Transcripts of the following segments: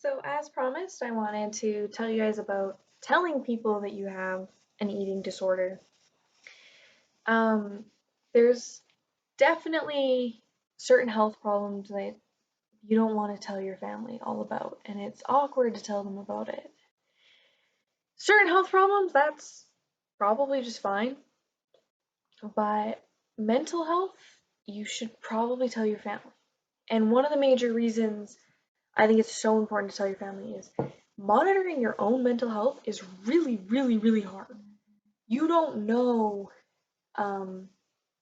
So, as promised, I wanted to tell you guys about telling people that you have an eating disorder. Um, there's definitely certain health problems that you don't want to tell your family all about, and it's awkward to tell them about it. Certain health problems, that's probably just fine, but mental health, you should probably tell your family. And one of the major reasons I think it's so important to tell your family is monitoring your own mental health is really, really, really hard. You don't know um,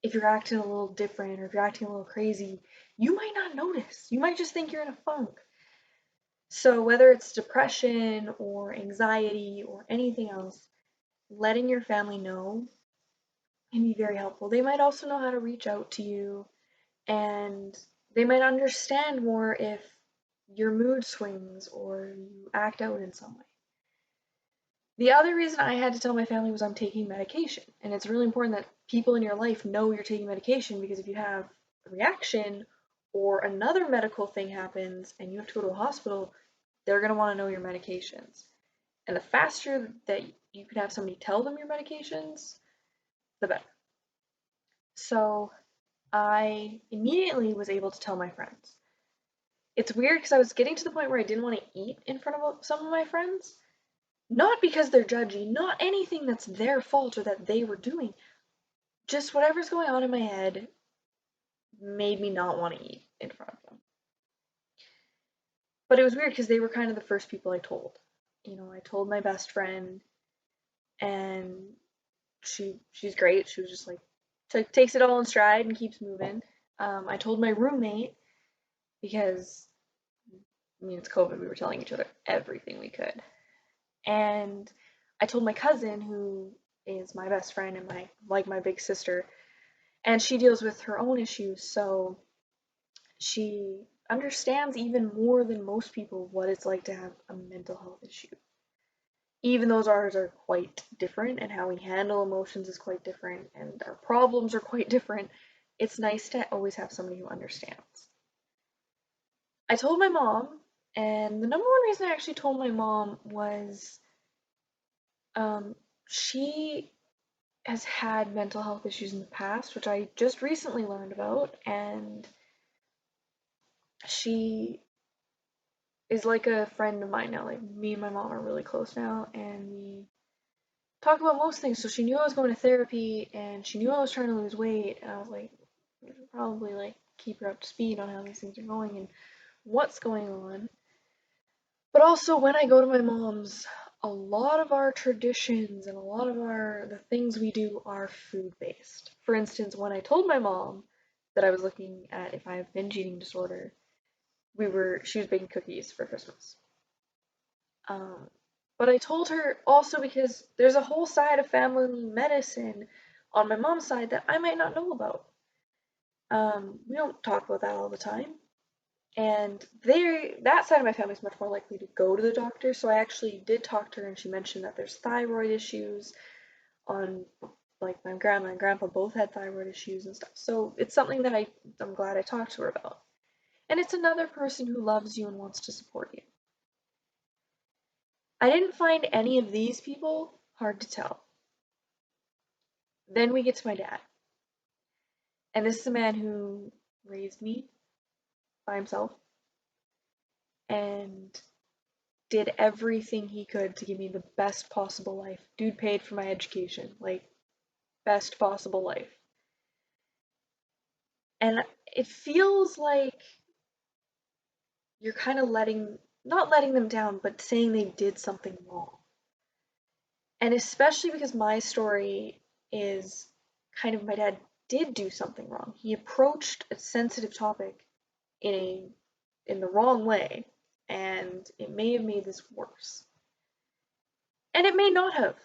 if you're acting a little different or if you're acting a little crazy. You might not notice. You might just think you're in a funk. So, whether it's depression or anxiety or anything else, letting your family know can be very helpful. They might also know how to reach out to you and they might understand more if your mood swings or you act out in some way. The other reason I had to tell my family was I'm taking medication, and it's really important that people in your life know you're taking medication because if you have a reaction or another medical thing happens and you have to go to a hospital, they're going to want to know your medications. And the faster that you can have somebody tell them your medications, the better. So I immediately was able to tell my friends. It's weird because I was getting to the point where I didn't want to eat in front of some of my friends. Not because they're judgy, not anything that's their fault or that they were doing. Just whatever's going on in my head made me not want to eat in front of them. But it was weird because they were kind of the first people I told. I told my best friend, and she's great. She was just like takes it all in stride and keeps moving. I told my roommate because it's COVID. We were telling each other everything we could. And I told my cousin, who is my best friend and my big sister, and she deals with her own issues, so she understands even more than most people what it's like to have a mental health issue. Even though ours are quite different and how we handle emotions is quite different and our problems are quite different, it's nice to always have somebody who understands. I told my mom, and the number one reason I actually told my mom was she has had mental health issues in the past, which I just recently learned about, and she is like a friend of mine now. Like me and my mom are really close now, and we talk about most things. So she knew I was going to therapy, and she knew I was trying to lose weight, and I was like, we should probably like keep her up to speed on how these things are going and what's going on. But also when I go to my mom's, a lot of our traditions and a lot of the things we do are food based. For instance, when I told my mom that I was looking at if I have binge eating disorder, she was baking cookies for Christmas. Um, but I told her also because there's a whole side of family medicine on my mom's side that I might not know about. We don't talk about that all the time. And that side of my family is much more likely to go to the doctor. So I actually did talk to her, and she mentioned that there's thyroid issues on, like, my grandma and grandpa both had thyroid issues and stuff. So it's something that I'm glad I talked to her about. And it's another person who loves you and wants to support you. I didn't find any of these people hard to tell. Then we get to my dad. And this is a man who raised me by himself and did everything he could to give me the best possible life. Dude paid for my education, like, best possible life. And it feels like you're kind of not letting them down, but saying they did something wrong. And especially because my story is kind of my dad did do something wrong. He approached a sensitive topic in the wrong way, and it may have made this worse. And it may not have.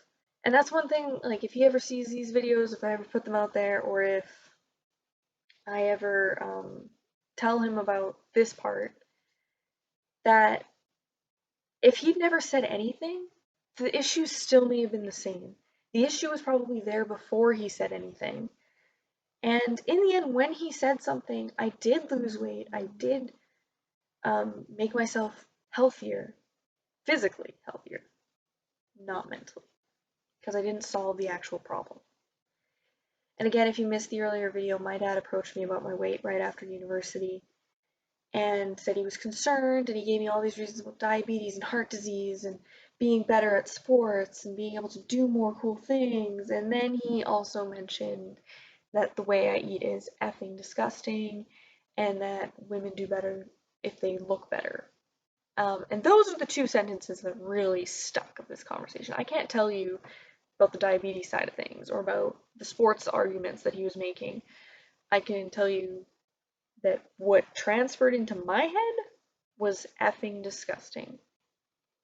And that's one thing, like, if he ever sees these videos, if I ever put them out there, or if I ever tell him about this part, that if he'd never said anything, the issue still may have been the same. The issue was probably there before he said anything. And in the end, when he said something, I did lose weight. I did make myself healthier, physically healthier, not mentally, because I didn't solve the actual problem. And again, if you missed the earlier video, my dad approached me about my weight right after university and said he was concerned, and he gave me all these reasons about diabetes and heart disease and being better at sports and being able to do more cool things. And then he also mentioned that the way I eat is effing disgusting and that women do better if they look better. And those are the two sentences that really stuck of this conversation. I can't tell you about the diabetes side of things or about the sports arguments that he was making. I can tell you that what transferred into my head was effing disgusting.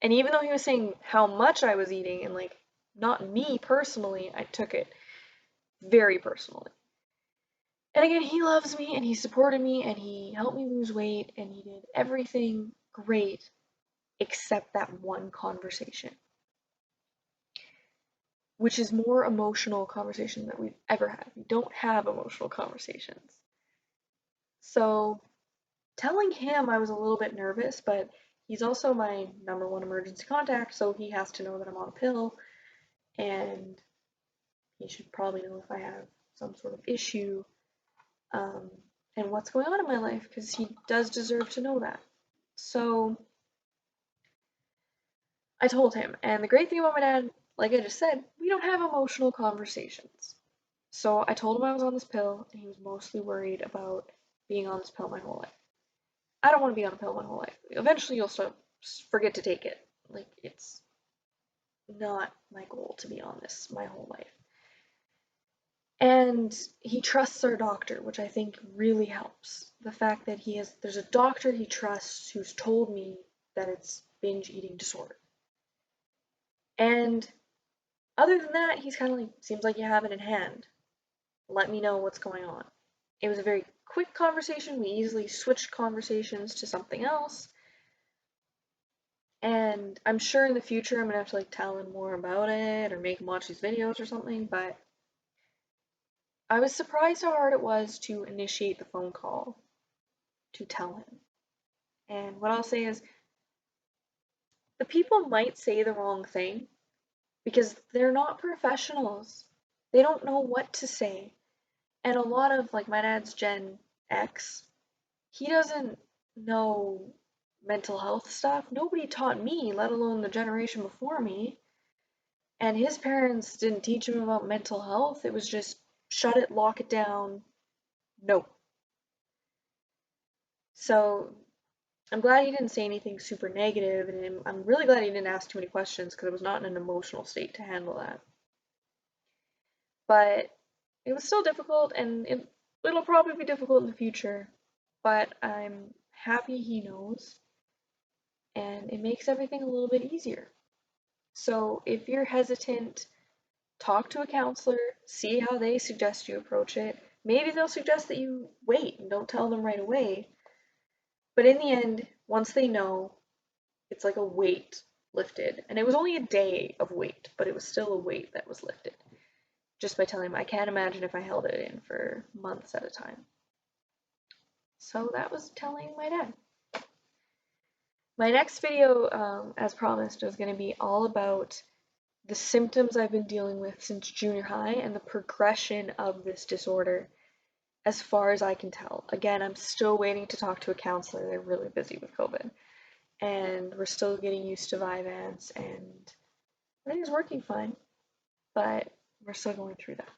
And even though he was saying how much I was eating and like not me personally, I took it very personally. And again, he loves me and he supported me and he helped me lose weight and he did everything great except that one conversation, which is more emotional conversation than we've ever had. We don't have emotional conversations. So telling him I was a little bit nervous, but he's also my number one emergency contact, so he has to know that I'm on a pill, and he should probably know if I have some sort of issue, and what's going on in my life, because he does deserve to know that. So I told him, and the great thing about my dad, like I just said, we don't have emotional conversations. So I told him I was on this pill, and he was mostly worried about being on this pill my whole life. I don't want to be on a pill my whole life. Eventually you'll forget to take it. Like, it's not my goal to be on this my whole life. And he trusts our doctor, which I think really helps. The fact that there's a doctor he trusts who's told me that it's binge eating disorder. And other than that, he's kind of like, seems like you have it in hand. Let me know what's going on. It was a very quick conversation. We easily switched conversations to something else. And I'm sure in the future I'm gonna have to like tell him more about it or make him watch these videos or something, but I was surprised how hard it was to initiate the phone call to tell him. And what I'll say is the people might say the wrong thing because they're not professionals. They don't know what to say. And a lot of like my dad's Gen X, he doesn't know mental health stuff. Nobody taught me, let alone the generation before me. And his parents didn't teach him about mental health. It was just shut it, lock it down, no. So I'm glad he didn't say anything super negative, and I'm really glad he didn't ask too many questions because I was not in an emotional state to handle that. But it was still difficult, and it'll probably be difficult in the future, but I'm happy he knows, and it makes everything a little bit easier. So if you're hesitant, talk to a counselor, see how they suggest you approach it. Maybe they'll suggest that you wait and don't tell them right away. But in the end, once they know, it's like a weight lifted. And it was only a day of weight, but it was still a weight that was lifted. Just by telling them, I can't imagine if I held it in for months at a time. So that was telling my dad. My next video, as promised, is going to be all about the symptoms I've been dealing with since junior high and the progression of this disorder as far as I can tell. Again, I'm still waiting to talk to a counselor. They're really busy with COVID. And we're still getting used to Vyvanse, and everything's working fine, but we're still going through that.